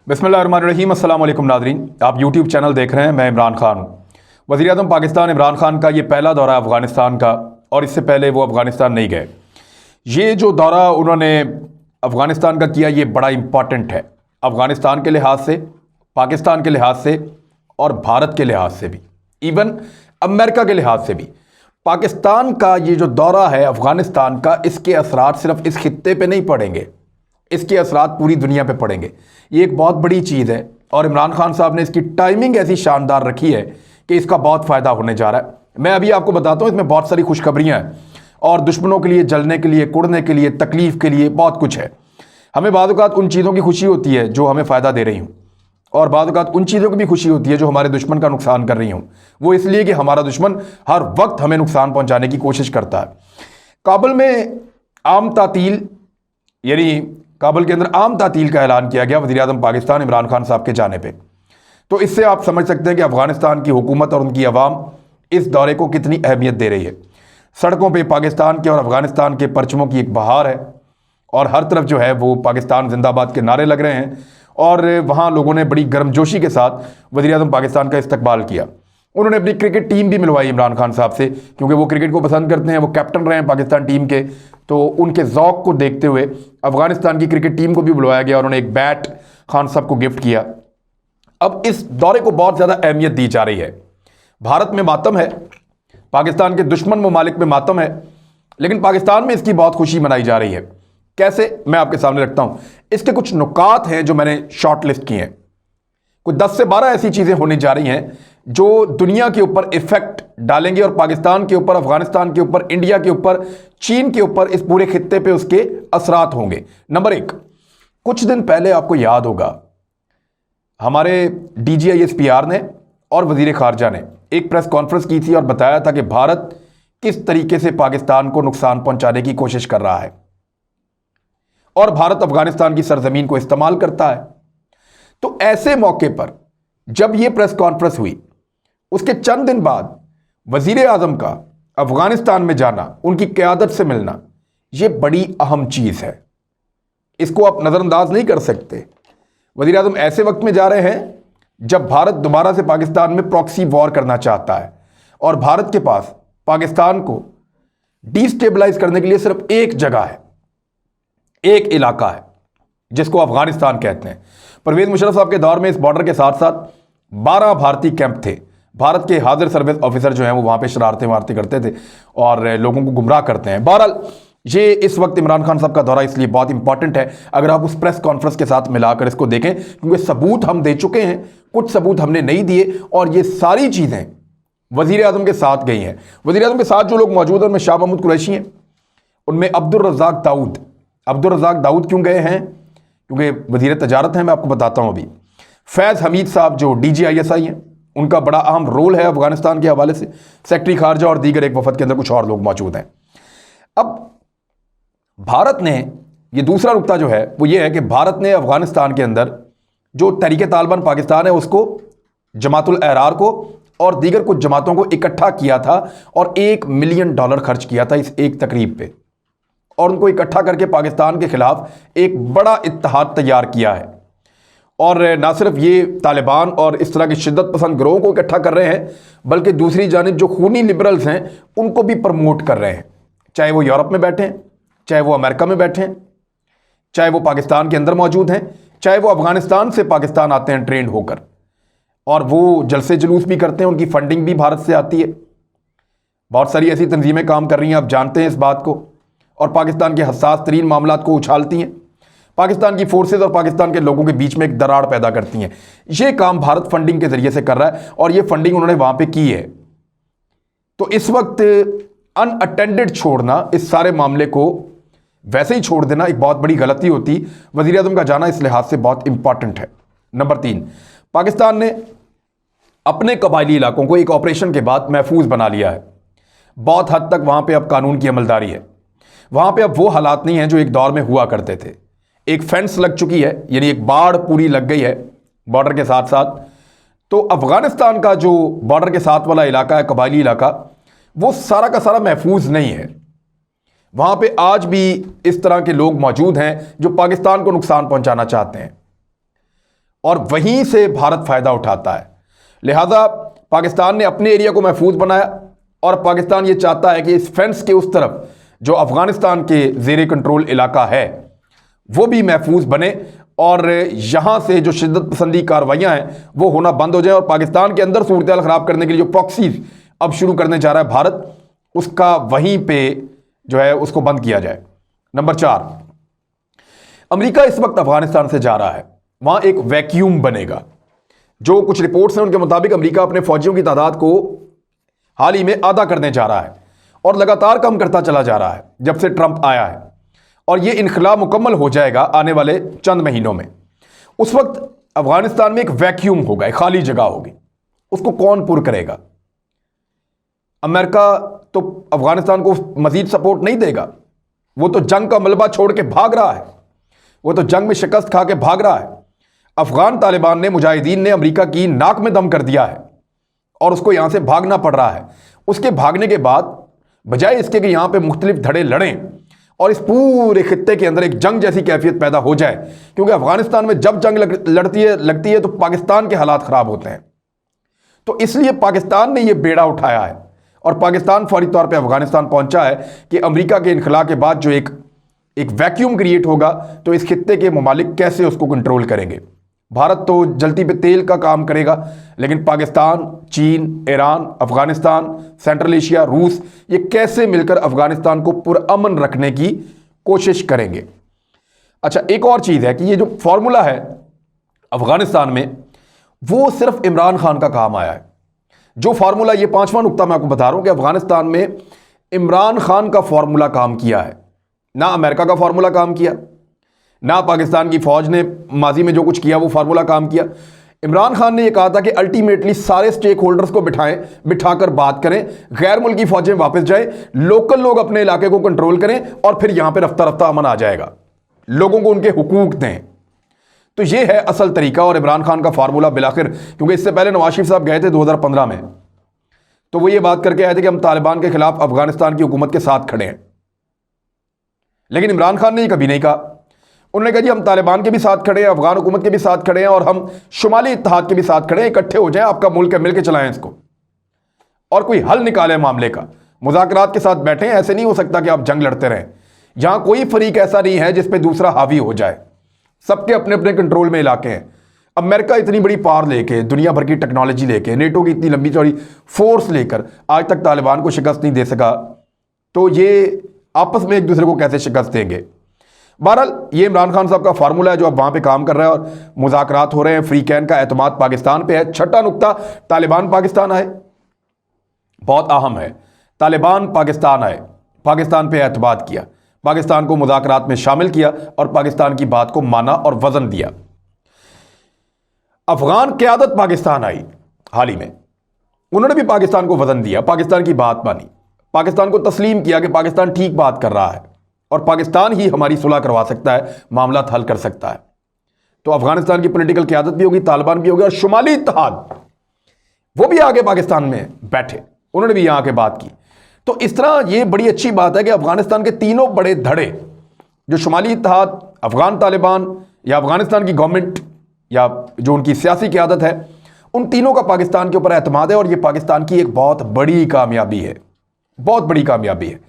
बिस्मिल्लाहिर्रहमानिर्रहीम। अस्सलाम वालेकुम नाज़रीन, आप यूट्यूब चैनल देख रहे हैं। मैं इमरान खान हूँ। वज़ीर आज़म पाकिस्तान इमरान खान का ये पहला दौरा अफ़गानिस्तान का, और इससे पहले वो अफ़गानिस्तान नहीं गए। ये जो दौरा उन्होंने अफ़गानिस्तान का किया, ये बड़ा इम्पॉर्टेंट है अफ़गानिस्तान के लिहाज से, पाकिस्तान के लिहाज से और भारत के लिहाज से भी, इवन अमेरिका के लिहाज से भी। पाकिस्तान का ये जो दौरा है अफ़गानिस्तान का, इसके असरात सिर्फ इस खित्ते पे नहीं पड़ेंगे, इसके असरात पूरी दुनिया पे पड़ेंगे। ये एक बहुत बड़ी चीज़ है और इमरान खान साहब ने इसकी टाइमिंग ऐसी शानदार रखी है कि इसका बहुत फ़ायदा होने जा रहा है। मैं अभी आपको बताता हूँ, इसमें बहुत सारी खुशखबरियाँ हैं और दुश्मनों के लिए, जलने के लिए, कुड़ने के लिए, तकलीफ़ के लिए बहुत कुछ है। हमें बाद औक़ात उन चीज़ों की खुशी होती है जो हमें फ़ायदा दे रही हूँ, और बाद औक़ात उन चीज़ों की भी खुशी होती है जो हमारे दुश्मन का नुकसान कर रही हूँ। वो इसलिए कि हमारा दुश्मन हर वक्त हमें नुकसान पहुँचाने की कोशिश करता है। काबुल में आम तातील, यानी काबुल के अंदर आम तातील का ऐलान किया गया वज़ीर आज़म पाकिस्तान इमरान खान साहब के जाने पे। तो इससे आप समझ सकते हैं कि अफ़गानिस्तान की हुकूमत और उनकी अवाम इस दौरे को कितनी अहमियत दे रही है। सड़कों पे पाकिस्तान के और अफ़गानिस्तान के परचमों की एक बहार है और हर तरफ जो है वो पाकिस्तान जिंदाबाद के नारे लग रहे हैं, और वहाँ लोगों ने बड़ी गर्मजोशी के साथ वज़ीर आज़म पाकिस्तान का इस्तकबाल किया। उन्होंने अपनी क्रिकेट टीम भी मिलवाई इमरान खान साहब से, क्योंकि वो क्रिकेट को पसंद करते हैं, वो कैप्टन रहे हैं पाकिस्तान टीम के। तो उनके ज़ौक़ को देखते हुए अफ़गानिस्तान की क्रिकेट टीम को भी बुलवाया गया और उन्होंने एक बैट खान साहब को गिफ्ट किया। अब इस दौरे को बहुत ज़्यादा अहमियत दी जा रही है। भारत में मातम है, पाकिस्तान के दुश्मन ममालिक में मातम है, लेकिन पाकिस्तान में इसकी बहुत खुशी मनाई जा रही है। कैसे, मैं आपके सामने रखता हूँ। इसके कुछ नुकात हैं जो मैंने शॉर्ट लिस्ट किए हैं। कुछ 10 से 12 ऐसी चीज़ें होने जा रही हैं जो दुनिया के ऊपर इफेक्ट डालेंगे और पाकिस्तान के ऊपर, अफगानिस्तान के ऊपर, इंडिया के ऊपर, चीन के ऊपर, इस पूरे खित्ते पे उसके असरात होंगे। नंबर 1, कुछ दिन पहले आपको याद होगा हमारे DGISPR ने और वजीर खारजा ने एक प्रेस कॉन्फ्रेंस की थी और बताया था कि भारत किस तरीके से पाकिस्तान को नुकसान पहुंचाने की कोशिश कर रहा है और भारत अफगानिस्तान की सरजमीन को इस्तेमाल करता है। तो ऐसे मौके पर जब यह प्रेस कॉन्फ्रेंस हुई, उसके चंद दिन बाद वजीर आजम का अफगानिस्तान में जाना, उनकी क़यादत से मिलना, यह बड़ी अहम चीज़ है। इसको आप नज़रअंदाज नहीं कर सकते। वजीर आजम ऐसे वक्त में जा रहे हैं जब भारत दोबारा से पाकिस्तान में प्रॉक्सी वॉर करना चाहता है और भारत के पास पाकिस्तान को डिस्टेबलाइज करने के लिए सिर्फ एक जगह है, एक इलाका है, जिसको अफगानिस्तान कहते हैं। परवेज़ मुशर्रफ साहब के दौर में इस बॉर्डर के साथ साथ 12 भारतीय कैंप थे। भारत के हाजिर सर्विस ऑफिसर जो हैं वो वहाँ पे शरारतें वारतें करते थे और लोगों को गुमराह करते हैं। बहरहाल, ये इस वक्त इमरान खान साहब का दौरा इसलिए बहुत इंपॉर्टेंट है, अगर आप उस प्रेस कॉन्फ्रेंस के साथ मिलाकर इसको देखें, क्योंकि सबूत हम दे चुके हैं, कुछ सबूत हमने नहीं दिए, और ये सारी चीज़ें वज़ीर आज़म के साथ गई हैं। वज़ीर आज़म के साथ जो लोग मौजूद हैं उनमें शाह महमूद कुरैशी हैं, उनमें अब्दुल रज़ाक दाऊद क्यों गए हैं? क्योंकि वज़ीर तजारत हैं, मैं आपको बताता हूँ अभी। फैज़ हमीद साहब जो DGISI हैं, उनका बड़ा अहम रोल है अफगानिस्तान के हवाले से। सेक्रेटरी खारजा और दीगर एक वफद के अंदर कुछ और लोग मौजूद हैं। अब भारत ने, ये दूसरा नुकता जो है वो ये है कि भारत ने अफगानिस्तान के अंदर जो तहरीक तालिबान पाकिस्तान है उसको, जमातुल अहरार को और दीगर कुछ जमातों को इकट्ठा किया था और $1 मिलियन खर्च किया था इस एक तकरीब पे, और उनको इकट्ठा करके पाकिस्तान के खिलाफ एक बड़ा इत्तेहाद तैयार किया है। और ना सिर्फ ये तालिबान और इस तरह के शिद्दत पसंद गिरोहों को इकट्ठा कर रहे हैं, बल्कि दूसरी जानिब जो खूनी लिबरल्स हैं उनको भी प्रमोट कर रहे हैं, चाहे वो यूरोप में बैठे हैं, चाहे वो अमेरिका में बैठे हैं, चाहे वो पाकिस्तान के अंदर मौजूद हैं, चाहे वो अफगानिस्तान से पाकिस्तान आते हैं ट्रेंड होकर, और वो जलसे जुलूस भी करते हैं, उनकी फंडिंग भी भारत से आती है। बहुत सारी ऐसी तंजीमें काम कर रही हैं, आप जानते हैं इस बात को, और पाकिस्तान के हसास तरीन मामलात को उछालती हैं, पाकिस्तान की फोर्सेज और पाकिस्तान के लोगों के बीच में एक दरार पैदा करती हैं। ये काम भारत फंडिंग के जरिए से कर रहा है और ये फंडिंग उन्होंने वहां पे की है। तो इस वक्त अनअटेंडेड छोड़ना, इस सारे मामले को वैसे ही छोड़ देना एक बहुत बड़ी गलती होती। वज़ीर आज़म का जाना इस लिहाज से बहुत इंपॉर्टेंट है। नंबर 3, पाकिस्तान ने अपने कबायली इलाकों को एक ऑपरेशन के बाद महफूज बना लिया है। बहुत हद तक वहां पे अब कानून की अमलदारी है, वहां पे अब वो हालात नहीं हैं जो एक दौर में हुआ करते थे। एक फेंस लग चुकी है, यानी एक बाड़ पूरी लग गई है बॉर्डर के साथ साथ। तो अफगानिस्तान का जो बॉर्डर के साथ वाला इलाका है, कबायली इलाका, वो सारा का सारा महफूज नहीं है। वहां पे आज भी इस तरह के लोग मौजूद हैं जो पाकिस्तान को नुकसान पहुंचाना चाहते हैं। और वहीं से भारत फ़ायदा उठाता है। लिहाजा पाकिस्तान ने अपने एरिया को महफूज बनाया और पाकिस्तान ये चाहता है कि इस फेंस के उस तरफ जो अफ़गानिस्तान के ज़ेरे कंट्रोल इलाका है वो भी महफूज बने और यहाँ से जो शिद्दत पसंदी कार्रवाइयाँ हैं वो होना बंद हो जाए और पाकिस्तान के अंदर सूरत हाल ख़राब करने के लिए जो प्रॉक्सीज अब शुरू करने जा रहा है भारत, उसका वहीं पे जो है उसको बंद किया जाए। नंबर 4, अमेरिका इस वक्त अफगानिस्तान से जा रहा है, वहाँ एक वैक्यूम बनेगा। जो कुछ रिपोर्ट्स हैं उनके मुताबिक अमेरिका अपने फौजियों की तादाद को हाल ही में आधा करने जा रहा है और लगातार कम करता चला जा रहा है जब से ट्रंप आया है, और यह इनखला मुकम्मल हो जाएगा आने वाले चंद महीनों में। उस वक्त अफगानिस्तान में एक वैक्यूम होगा, एक खाली जगह होगी, उसको कौन पुर करेगा? अमेरिका तो अफगानिस्तान को मजीद सपोर्ट नहीं देगा, वो तो जंग का मलबा छोड़ के भाग रहा है, वो तो जंग में शिकस्त खा के भाग रहा है। अफगान तालिबान ने, मुजाहिदीन ने अमेरिका की नाक में दम कर दिया है और उसको यहां से भागना पड़ रहा है। उसके भागने के बाद बजाय इसके कि यहां पे मुख्तलिफ धड़े लड़ें और इस पूरे खित्ते के अंदर एक जंग जैसी कैफियत पैदा हो जाए, क्योंकि अफगानिस्तान में जब जंग लगती है तो पाकिस्तान के हालात ख़राब होते हैं, तो इसलिए पाकिस्तान ने यह बेड़ा उठाया है और पाकिस्तान फौरी तौर पे अफगानिस्तान पहुंचा है कि अमेरिका के इनखला के बाद जो एक वैक्यूम क्रिएट होगा तो इस खित्ते के ममालिक कैसे उसको कंट्रोल करेंगे। भारत तो जलती पे तेल का काम करेगा, लेकिन पाकिस्तान, चीन, ईरान, अफगानिस्तान, सेंट्रल एशिया, रूस, ये कैसे मिलकर अफगानिस्तान को पुरअमन रखने की कोशिश करेंगे। अच्छा, एक और चीज़ है कि ये जो फॉर्मूला है अफगानिस्तान में, वो सिर्फ इमरान खान का काम आया है। जो फार्मूला, ये 5वां नुक्ता मैं आपको बता रहा हूं कि अफगानिस्तान में इमरान खान का फार्मूला काम किया है, ना अमेरिका का फार्मूला काम किया, ना पाकिस्तान की फौज ने माजी में जो कुछ किया वो फार्मूला काम किया। इमरान खान ने यह कहा था कि अल्टीमेटली सारे स्टेक होल्डर्स को बिठाकर बात करें, गैर मुल्की फौजें वापस जाए, लोकल लोग अपने इलाके को कंट्रोल करें और फिर यहां पर रफ्ता रफ्ता अमन आ जाएगा, लोगों को उनके हुकूक दें। तो यह है असल तरीका और इमरान खान का फार्मूला बिलाखिर, क्योंकि इससे पहले नवाज शरीफ साहब गए थे 2015 में, तो वो ये बात करके आए थे कि हम तालिबान के खिलाफ अफगानिस्तान की हुकूमत के साथ खड़े हैं, लेकिन इमरान खान ने ये कभी नहीं कहा। उन्होंने कहा जी हम तालिबान के भी साथ खड़े हैं, अफगान हुकूमत के भी साथ खड़े हैं और हम शुमाली इत्तेहाद के भी साथ खड़े हैं, इकट्ठे हो जाएं, आपका मुल्क है, मिलकर चलाएं इसको और कोई हल निकालें मामले का, मुज़ाकरात के साथ बैठें। ऐसे नहीं हो सकता कि आप जंग लड़ते रहें। यहां कोई फरीक ऐसा नहीं है जिस पे दूसरा हावी हो जाए, सबके अपने अपने कंट्रोल में इलाके हैं। अमेरिका इतनी बड़ी पावर लेके, दुनिया भर की टेक्नोलॉजी लेके, नेटो की इतनी लंबी चौड़ी फोर्स लेकर आज तक तालिबान को शिकस्त नहीं दे सका, तो ये आपस में एक दूसरे को कैसे शिकस्त देंगे। बहरहाल ये इमरान खान साहब का फार्मूला है जो अब वहां पे काम कर रहा है और मुज़ाकरात हो रहे हैं। फ्री कैन का एतमाद पाकिस्तान पे है। छठा नुक्ता, तालिबान पाकिस्तान आए, बहुत अहम है। तालिबान पाकिस्तान आए, पाकिस्तान पे एतमाद किया, पाकिस्तान को मुज़ाकरात में शामिल किया और पाकिस्तान की बात को माना और वजन दिया। अफगान क़यादत पाकिस्तान आई हाल ही में, उन्होंने भी पाकिस्तान को वजन दिया, पाकिस्तान की बात मानी, पाकिस्तान को तस्लीम किया कि पाकिस्तान ठीक बात कर रहा है और पाकिस्तान ही हमारी सुलह करवा सकता है, मामला हल कर सकता है। तो अफगानिस्तान की पॉलिटिकल क़यादत भी होगी, तालिबान भी होगी और शुमाली इत्तेहाद वो भी आगे पाकिस्तान में बैठे, उन्होंने भी यहां आके बात की। तो इस तरह ये बड़ी अच्छी बात है कि अफगानिस्तान के तीनों बड़े धड़े, जो शुमाली इत्तेहाद, अफगान तालिबान या अफगानिस्तान की गवर्नमेंट या जो उनकी सियासी क़यादत है, उन तीनों का पाकिस्तान के ऊपर एतमाद है और ये पाकिस्तान की एक बहुत बड़ी कामयाबी है, बहुत बड़ी कामयाबी है।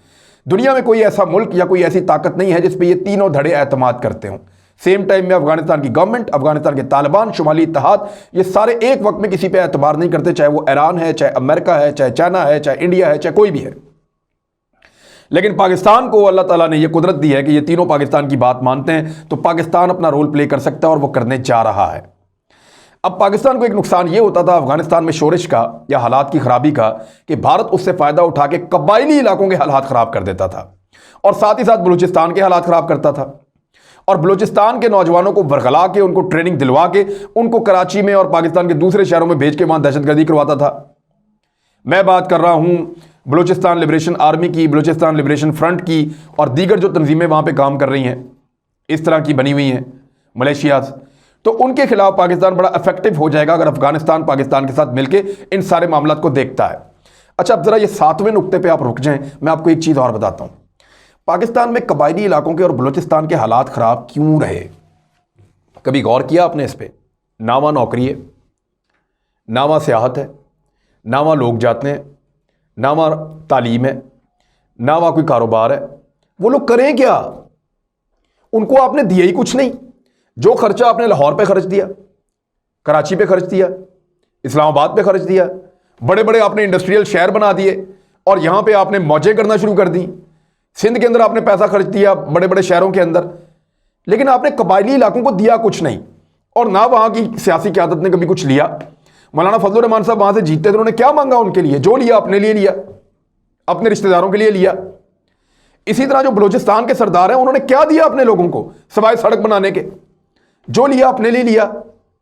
दुनिया में कोई ऐसा मुल्क या कोई ऐसी ताकत नहीं है जिस पे ये तीनों धड़े एतमाद करते हों। सेम टाइम में अफगानिस्तान की गवर्नमेंट, अफगानिस्तान के तालिबान, शुमाली इत्तेहाद, ये सारे एक वक्त में किसी पे एतबार नहीं करते, चाहे वो ईरान है, चाहे अमेरिका है, चाहे चाइना है, चाहे इंडिया है, चाहे कोई भी है। लेकिन पाकिस्तान को अल्लाह ताला ने यह कुदरत दी है कि ये तीनों पाकिस्तान की बात मानते हैं, तो पाकिस्तान अपना रोल प्ले कर सकता है और वो करने जा रहा है। अब पाकिस्तान को एक नुकसान ये होता था अफगानिस्तान में शोरिश का या हालात की खराबी का कि भारत उससे फ़ायदा उठा के कबायली इलाकों के हालात ख़राब कर देता था और साथ ही साथ बलूचिस्तान के हालात ख़राब करता था और बलूचिस्तान के नौजवानों को बरगला के, उनको ट्रेनिंग दिलवा के, उनको कराची में और पाकिस्तान के दूसरे शहरों में भेज के वहाँ दहशतगर्दी करवाता था। मैं बात कर रहा हूँ बलूचिस्तान लिबरेशन आर्मी की, बलूचिस्तान लिबरेशन फ्रंट की और दीगर जो तंजीमें वहाँ पर काम कर रही हैं, इस तरह की बनी हुई हैं मलेशिया, तो उनके खिलाफ पाकिस्तान बड़ा इफेक्टिव हो जाएगा अगर अफगानिस्तान पाकिस्तान के साथ मिलकर इन सारे मामलों को देखता है। अच्छा, अब जरा ये 7वें नुक्ते पे आप रुक जाएं, मैं आपको एक चीज़ और बताता हूँ। पाकिस्तान में कबायली इलाकों के और बलूचिस्तान के हालात ख़राब क्यों रहे? कभी गौर किया आपने इस पर? ना वहाँ नौकरी है, ना वहाँ सियाहत है, ना वहाँ लोग जाते हैं, ना वहाँ तालीम है, ना वहाँ कोई कारोबार है। वो लोग करें क्या? उनको आपने दिया ही कुछ नहीं। जो खर्चा आपने लाहौर पे खर्च दिया, कराची पे खर्च दिया, इस्लामाबाद पे खर्च दिया, बड़े बड़े आपने इंडस्ट्रियल शहर बना दिए और यहां पे आपने मौजें करना शुरू कर दी। सिंध के अंदर आपने पैसा खर्च दिया, बड़े बड़े शहरों के अंदर, लेकिन आपने कबायली इलाकों को दिया कुछ नहीं। और ना वहां की सियासी क़यादत ने कभी कुछ लिया। मौलाना फजलुर रहमान साहब वहां से जीते थे, उन्होंने क्या मांगा उनके लिए? जो लिया अपने लिए लिया, अपने रिश्तेदारों के लिए लिया। इसी तरह जो बलूचिस्तान के सरदार हैं, उन्होंने क्या दिया अपने लोगों को सिवाय सड़क बनाने के? जो लिया अपने लिए लिया,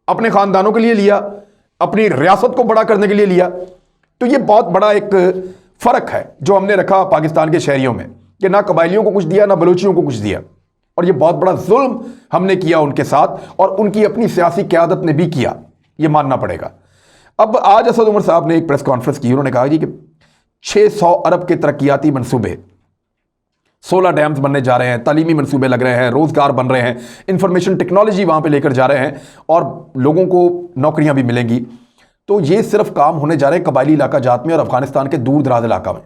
अपने खानदानों के लिए लिया, अपनी रियासत को बड़ा करने के लिए लिया। तो ये बहुत बड़ा एक फर्क है जो हमने रखा पाकिस्तान के शहरियों में, कि ना कबायलियों को कुछ दिया, ना बलूचियों को कुछ दिया। और ये बहुत बड़ा जुल्म हमने किया उनके साथ, और उनकी अपनी सियासी क़यादत ने भी किया, ये मानना पड़ेगा। अब आज असद उमर साहब ने एक प्रेस कॉन्फ्रेंस की, उन्होंने कहा जी कि 600 अरब के तरक्याती मंसूबे, 16 डैम्स बनने जा रहे हैं, तालीमी मंसूबे लग रहे हैं, रोजगार बन रहे हैं, इंफॉर्मेशन टेक्नोलॉजी वहां पे लेकर जा रहे हैं और लोगों को नौकरियां भी मिलेंगी। तो ये सिर्फ काम होने जा रहे हैं कबायली इलाका जात में और अफगानिस्तान के दूर दराज इलाका में।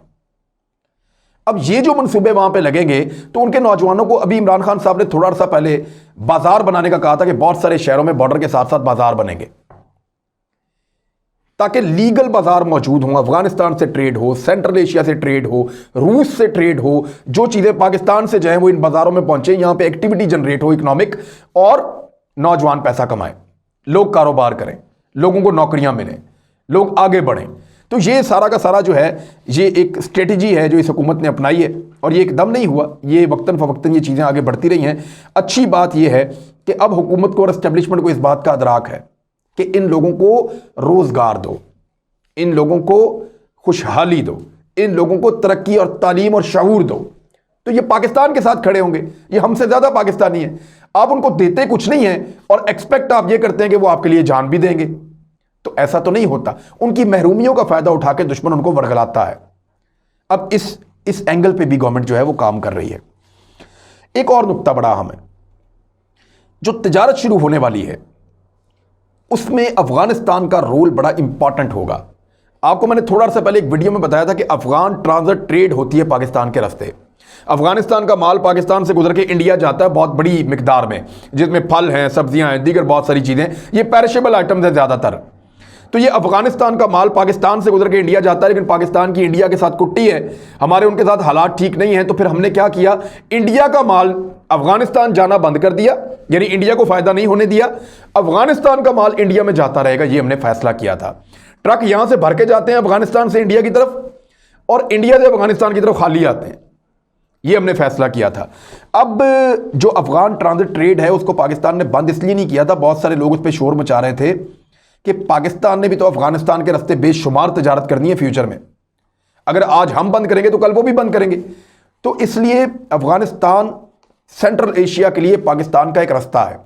अब ये जो मंसूबे वहां पे लगेंगे तो उनके नौजवानों को, अभी इमरान खान साहब ने थोड़ा सा पहले बाजार बनाने का कहा था कि बहुत सारे शहरों में बॉर्डर के साथ साथ बाजार बनेंगे ताकि लीगल बाजार मौजूद हों, अफगानिस्तान से ट्रेड हो, सेंट्रल एशिया से ट्रेड हो, रूस से ट्रेड हो, जो चीज़ें पाकिस्तान से जाएं वो इन बाजारों में पहुंचे, यहां पे एक्टिविटी जनरेट हो इकोनॉमिक, और नौजवान पैसा कमाएं, लोग कारोबार करें, लोगों को नौकरियां मिलें, लोग आगे बढ़ें। तो ये सारा का सारा जो है, ये एक स्ट्रेटजी है जो इस हुकूमत ने अपनाई है, और ये एकदम नहीं हुआ, ये वक्तन फवक्तन ये चीज़ें आगे बढ़ती रही हैं। अच्छी बात यह है कि अब हुकूमत को और एस्टेब्लिशमेंट को इस बात का अदराक है कि इन लोगों को रोजगार दो, इन लोगों को खुशहाली दो, इन लोगों को तरक्की और तालीम और शऊर दो, तो ये पाकिस्तान के साथ खड़े होंगे। ये हमसे ज्यादा पाकिस्तानी है। आप उनको देते कुछ नहीं है और एक्सपेक्ट आप ये करते हैं कि वो आपके लिए जान भी देंगे, तो ऐसा तो नहीं होता। उनकी महरूमियों का फायदा उठा के दुश्मन उनको वरगलाता है। अब इस एंगल पे भी गवर्नमेंट जो है वो काम कर रही है। एक और नुक्ता बड़ा अहम है, जो तिजारत शुरू होने वाली है उसमें अफगानिस्तान का रोल बड़ा इंपॉर्टेंट होगा। आपको मैंने थोड़ा सा पहले एक वीडियो में बताया था कि अफगान ट्रांजिट ट्रेड होती है पाकिस्तान के रास्ते। अफगानिस्तान का माल पाकिस्तान से गुजर के इंडिया जाता है बहुत बड़ी मिकदार में, जिसमें फल हैं, सब्जियां हैं, दीगर बहुत सारी चीज़ें, ये पेरिशेबल आइटम्स हैं ज़्यादातर। तो ये अफगानिस्तान का माल पाकिस्तान से गुजर के इंडिया जाता है, लेकिन पाकिस्तान की इंडिया के साथ कुट्टी है, हमारे उनके साथ हालात ठीक नहीं है। तो फिर हमने क्या किया, इंडिया का माल अफगानिस्तान जाना बंद कर दिया, यानी इंडिया को फायदा नहीं होने दिया, अफगानिस्तान का माल इंडिया में जाता रहेगा, ये हमने फैसला किया था। ट्रक यहां से भर के जाते हैं अफगानिस्तान से इंडिया की तरफ, और इंडिया से अफगानिस्तान की तरफ खाली आते हैं, ये हमने फैसला किया था। अब जो अफगान ट्रांजिट ट्रेड है उसको पाकिस्तान ने बंद इसलिए नहीं किया था, बहुत सारे लोग उस पर शोर मचा रहे थे कि पाकिस्तान ने भी तो अफगानिस्तान के रास्ते बेशुमार तजारत करनी है फ्यूचर में, अगर आज हम बंद करेंगे तो कल वो भी बंद करेंगे। तो इसलिए अफगानिस्तान सेंट्रल एशिया के लिए पाकिस्तान का एक रास्ता है,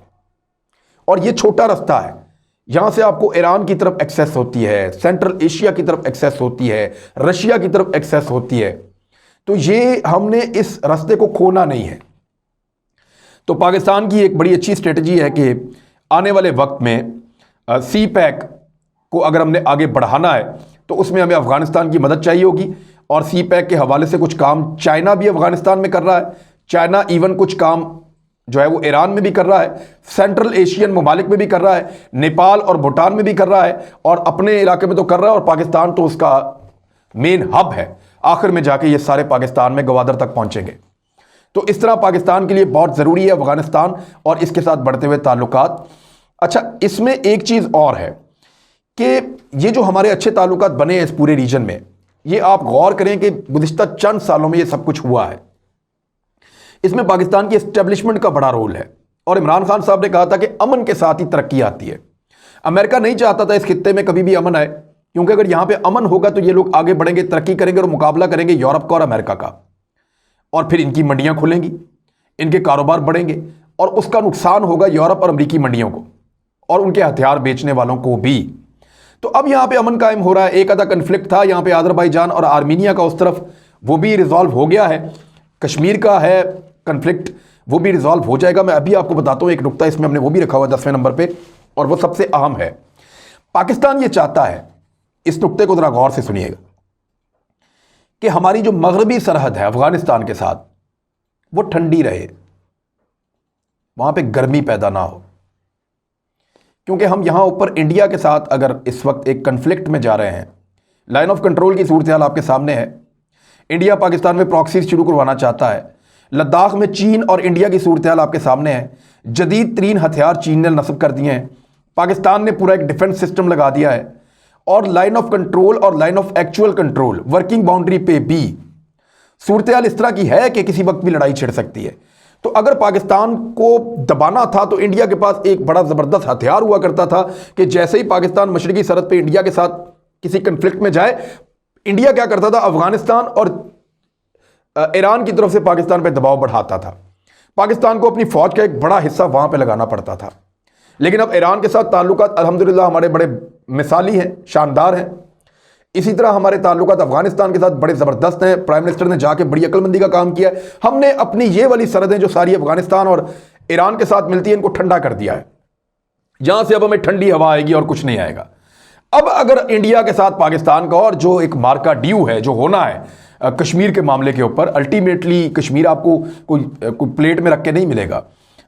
और ये छोटा रास्ता है। यहां से आपको ईरान की तरफ एक्सेस होती है, सेंट्रल एशिया की तरफ एक्सेस होती है, रशिया की तरफ एक्सेस होती है। तो ये हमने इस रास्ते को खोना नहीं है। तो पाकिस्तान की एक बड़ी अच्छी स्ट्रेटजी है कि आने वाले वक्त में सी पैक को अगर हमने आगे बढ़ाना है तो उसमें हमें अफगानिस्तान की मदद चाहिए होगी। और सी पैक के हवाले से कुछ काम चाइना भी अफगानिस्तान में कर रहा है, चाइना इवन कुछ काम जो है वो ईरान में भी कर रहा है, सेंट्रल एशियन ममालिक में भी कर रहा है, नेपाल और भूटान में भी कर रहा है, और अपने इलाके में तो कर रहा है, और पाकिस्तान तो उसका मेन हब है। आखिर में जाके ये सारे पाकिस्तान में गवादर तक पहुंचेंगे। तो इस तरह पाकिस्तान के लिए बहुत ज़रूरी है अफगानिस्तान और इसके साथ बढ़ते हुए ताल्लुकात। अच्छा, इसमें एक चीज़ और है कि ये जो हमारे अच्छे ताल्लुकात बने हैं इस पूरे रीजन में, ये आप गौर करें कि गुज़िश्ता चंद सालों में ये सब कुछ हुआ है। इसमें पाकिस्तान की एस्टेब्लिशमेंट का बड़ा रोल है, और इमरान खान साहब ने कहा था कि अमन के साथ ही तरक्की आती है। अमेरिका नहीं चाहता था इस खित्ते में कभी भी अमन आए, क्योंकि अगर यहां पे अमन होगा तो ये लोग आगे बढ़ेंगे, तरक्की करेंगे और मुकाबला करेंगे यूरोप का और अमेरिका का, और फिर इनकी मंडियां खुलेंगी, इनके कारोबार बढ़ेंगे, और उसका नुकसान होगा यूरोप और अमेरिकी मंडियों को और उनके हथियार बेचने वालों को भी। तो अब यहां पे अमन कायम हो रहा है। एक आधा कन्फ्लिक्ट था यहां पे अजरबैजान और आर्मीनिया का उस तरफ, वो भी रिजॉल्व हो गया है। कश्मीर का है कन्फ्लिक्ट, वो भी रिजॉल्व हो जाएगा। मैं अभी आपको बताता हूं एक नुकता, इसमें हमने वो भी रखा हुआ है 10वें नंबर पे और वो सबसे अहम है। पाकिस्तान ये चाहता है, इस नुक्ते को ज़रा गौर से सुनिएगा, कि हमारी जो मगरबी सरहद है अफगानिस्तान के साथ वो ठंडी रहे, वहां पे गर्मी पैदा ना हो। क्योंकि हम यहां ऊपर इंडिया के साथ अगर इस वक्त एक कन्फ्लिक्ट में जा रहे हैं, लाइन ऑफ कंट्रोल की सूरत हाल आपके सामने है। इंडिया पाकिस्तान में प्रॉक्सीज शुरू करवाना चाहता है। लद्दाख में चीन और इंडिया की सूरत हाल आपके सामने है। जदीद तरीन हथियार चीन ने नस्ब कर दिए हैं। पाकिस्तान ने पूरा एक डिफेंस सिस्टम लगा दिया है और लाइन ऑफ कंट्रोल और line of actual control working boundary पे भी सूरत हाल इस तरह की है कि किसी वक्त भी लड़ाई छिड़ सकती है। तो अगर पाकिस्तान को दबाना था तो इंडिया के पास एक बड़ा ज़बरदस्त हथियार हुआ करता था कि जैसे ही पाकिस्तान मशरकी सरहद पे इंडिया के साथ किसी कन्फ्लिक्ट में जाए, इंडिया क्या करता था, अफगानिस्तान और ईरान की तरफ से पाकिस्तान पे दबाव बढ़ाता था। पाकिस्तान को अपनी फ़ौज का एक बड़ा हिस्सा वहाँ पे लगाना पड़ता था। लेकिन अब ईरान के साथ ताल्लुकात अल्हम्दुलिल्लाह हमारे बड़े मिसाली हैं, शानदार हैं। इसी तरह हमारे ताल्लुकात अफगानिस्तान के साथ बड़े ज़बरदस्त हैं। प्राइम मिनिस्टर ने जाके बड़ी अक्लमंदी का काम किया है। हमने अपनी ये वाली सरहदें जो सारी अफगानिस्तान और ईरान के साथ मिलती है, इनको ठंडा कर दिया है। जहाँ से अब हमें ठंडी हवा आएगी और कुछ नहीं आएगा। अब अगर इंडिया के साथ पाकिस्तान का और जो एक मार्का ड्यू है जो होना है कश्मीर के मामले के ऊपर, अल्टीमेटली कश्मीर आपको कोई प्लेट में रख के नहीं मिलेगा।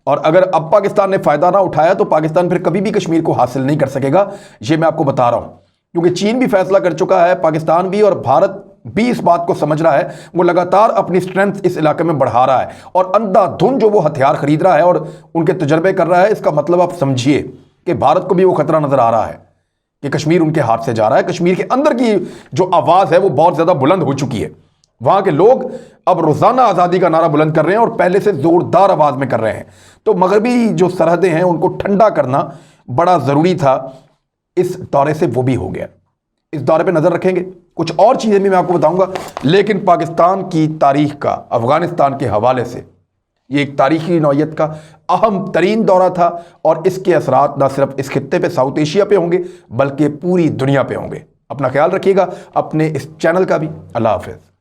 और अगर अब पाकिस्तान ने फ़ायदा ना उठाया तो पाकिस्तान फिर कभी भी कश्मीर को हासिल नहीं कर सकेगा, ये मैं आपको बता रहा हूँ। क्योंकि चीन भी फैसला कर चुका है, पाकिस्तान भी, और भारत भी इस बात को समझ रहा है। वो लगातार अपनी स्ट्रेंथ इस इलाके में बढ़ा रहा है और अंधाधुंध जो वो हथियार खरीद रहा है और उनके तजर्बे कर रहा है, इसका मतलब आप समझिए कि भारत को भी वो खतरा नजर आ रहा है कि कश्मीर उनके हाथ से जा रहा है। कश्मीर के अंदर की जो आवाज़ है वो बहुत ज़्यादा बुलंद हो चुकी है। वहाँ के लोग अब रोज़ाना आज़ादी का नारा बुलंद कर रहे हैं और पहले से ज़ोरदार आवाज़ में कर रहे हैं। तो मगरबी जो सरहदें हैं उनको ठंडा करना बड़ा ज़रूरी था। इस दौरे से वो भी हो गया। इस दौरे पे नज़र रखेंगे, कुछ और चीज़ें भी मैं आपको बताऊंगा। लेकिन पाकिस्तान की तारीख का अफ़गानिस्तान के हवाले से ये एक तारीखी नौयत का अहम तरीन दौरा था और इसके असरात न सिर्फ इस खित्ते पे, साउथ एशिया पे होंगे, बल्कि पूरी दुनिया पे होंगे। अपना ख्याल रखिएगा, अपने इस चैनल का भी। अल्लाह हाफ़िज़।